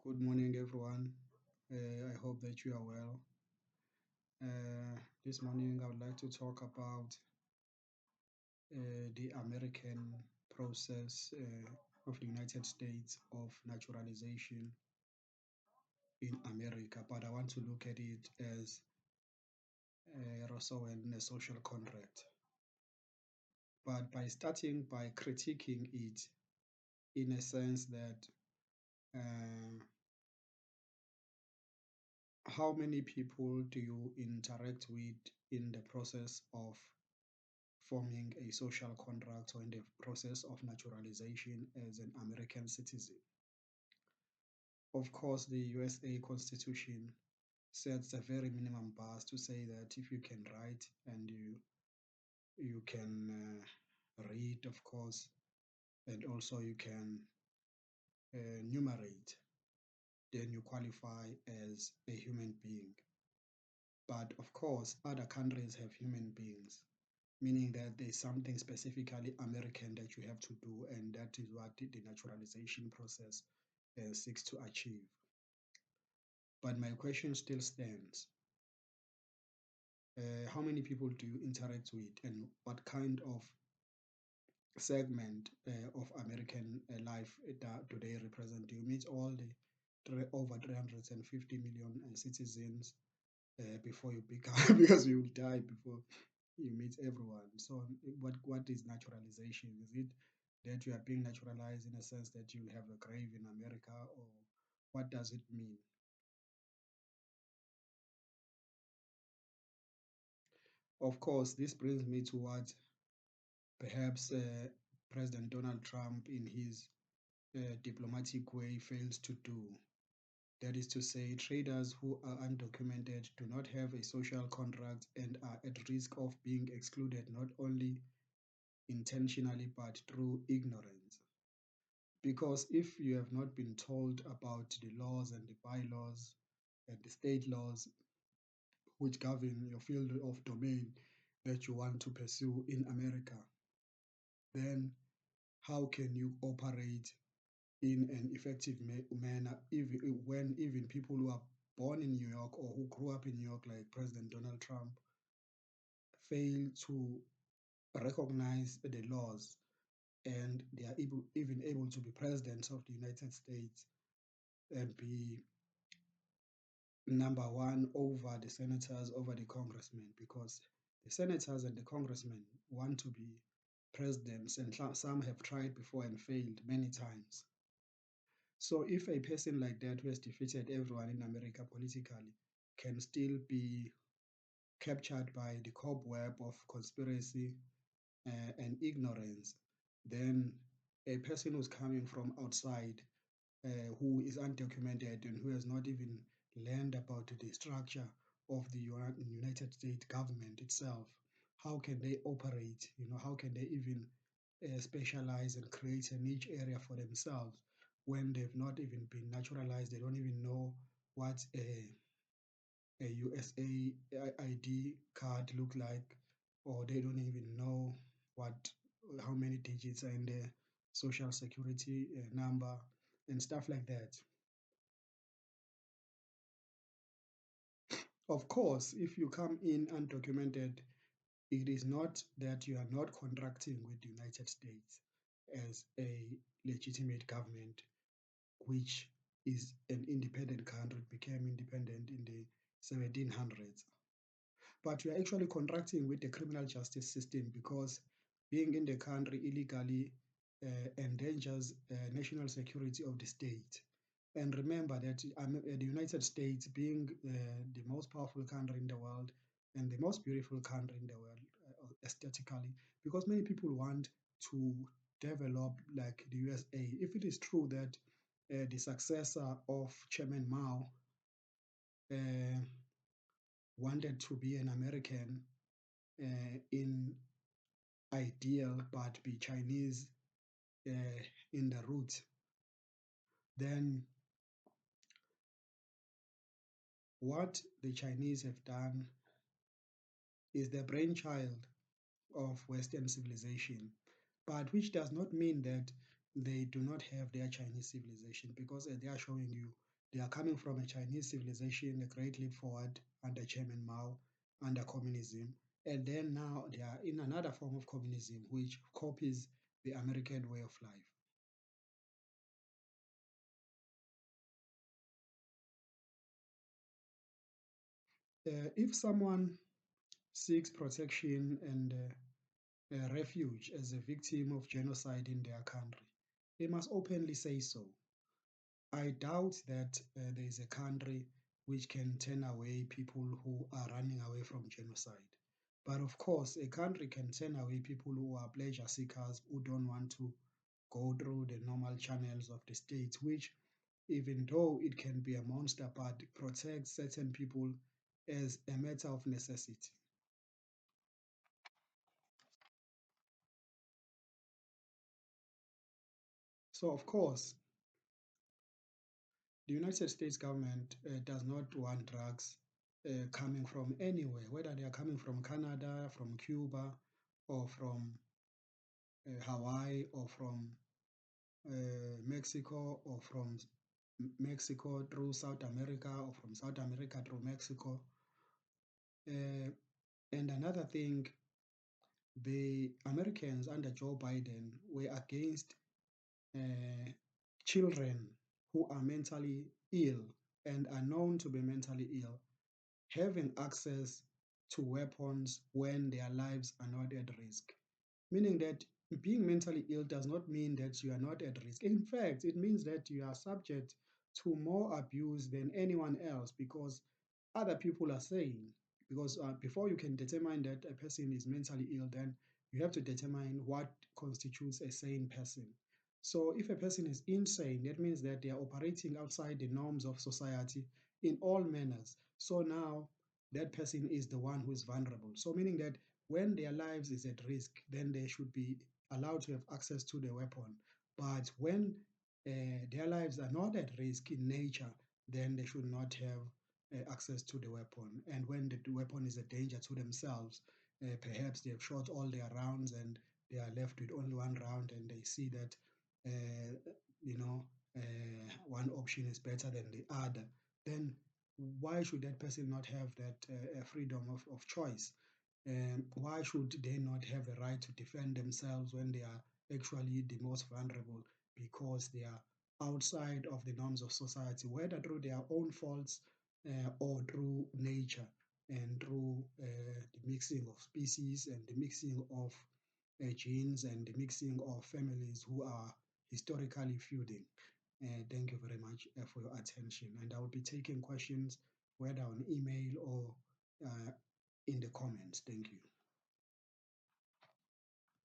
Good morning, everyone. I hope that you are well. This morning, I would like to talk about the American process of the United States of naturalization in America, but I want to look at it as also a social contract. But by starting by critiquing it in a sense that uh, how many people do you interact with in the process of forming a social contract or in the process of naturalization as an American citizen? Of course, the USA Constitution sets a very minimum bar to say that if you can write and you can read, of course, and also you can numerate, then you qualify as a human being. But of course, other countries have human beings, meaning that there's something specifically American that you have to do, and that is what the naturalization process seeks to achieve. But my question still stands. How many people do you interact with, and what kind of segment of American life do they represent? Do you meet all the over 350 million citizens before you become, because you will die before you meet everyone. So what is naturalization? Is it that you are being naturalized in a sense that you have a grave in America, or what does it mean? Of course, this brings me to what perhaps President Donald Trump, in his diplomatic way, fails to do. That is to say, traders who are undocumented do not have a social contract and are at risk of being excluded not only intentionally but through ignorance. Because if you have not been told about the laws and the bylaws and the state laws which govern your field of domain that you want to pursue in America, then how can you operate in an effective manner even when even people who are born in New York or who grew up in New York, like President Donald Trump, fail to recognize the laws, and they are even able to be president of the United States and be number one over the senators, over the congressmen, because the senators and the congressmen want to be presidents, and some have tried before and failed many times. So if a person like that, who has defeated everyone in America politically, can still be captured by the cobweb of conspiracy and ignorance, then a person who's coming from outside, who is undocumented and who has not even learned about the structure of the United States government itself, how can they operate? How can they even specialize and create a niche area for themselves when they've not even been naturalized? They don't even know what a USA ID card look like, or they don't even know what how many digits are in their social security number and stuff like that. Of course, if you come in undocumented, it is not that you are not contracting with the United States as a legitimate government, which is an independent country, became independent in the 1700s. But you are actually contracting with the criminal justice system, because being in the country illegally endangers national security of the state. And remember that the United States, being the most powerful country in the world and the most beautiful country in the world aesthetically, because many people want to develop like the USA. If it is true that the successor of Chairman Mao uh, wanted to be an American in ideal but be Chinese in the root, then what the Chinese have done is the brainchild of Western civilization, but which does not mean that they do not have their Chinese civilization, because they are showing you They are coming from a Chinese civilization, a great leap forward under Chairman Mao, under communism. And then now they are in another form of communism, which copies the American way of life. If someone seeks protection and refuge as a victim of genocide in their country, they must openly say so. I doubt that there is a country which can turn away people who are running away from genocide. But of course, a country can turn away people who are pleasure seekers who don't want to go through the normal channels of the state, which, even though it can be a monster, but protects certain people as a matter of necessity. So, of course, the United States government does not want drugs coming from anywhere, whether they are coming from Canada, from Cuba, or from Hawaii, or from Mexico, or from Mexico through South America, or from South America through Mexico. Uh, and another thing, the Americans under Joe Biden were against uh, children who are mentally ill and are known to be mentally ill having access to weapons when their lives are not at risk. Meaning that being mentally ill does not mean that you are not at risk. In fact, it means that you are subject to more abuse than anyone else because other people are saying. Because before you can determine that a person is mentally ill, then you have to determine what constitutes a sane person. So if a person is insane, that means that they are operating outside the norms of society in all manners. So now that person is the one who is vulnerable. So meaning that when their lives is at risk, then they should be allowed to have access to the weapon. But when their lives are not at risk in nature, then they should not have access to the weapon. And when the weapon is a danger to themselves, perhaps they have shot all their rounds and they are left with only one round, and they see that you know one option is better than the other. Then why should that person not have that freedom of choice? Why should they not have a right to defend themselves when they are actually the most vulnerable because they are outside of the norms of society, whether through their own faults or through nature and through the mixing of species and the mixing of genes and the mixing of families who are historically feuding. Thank you very much for your attention. And I will be taking questions whether on email or in the comments. Thank you.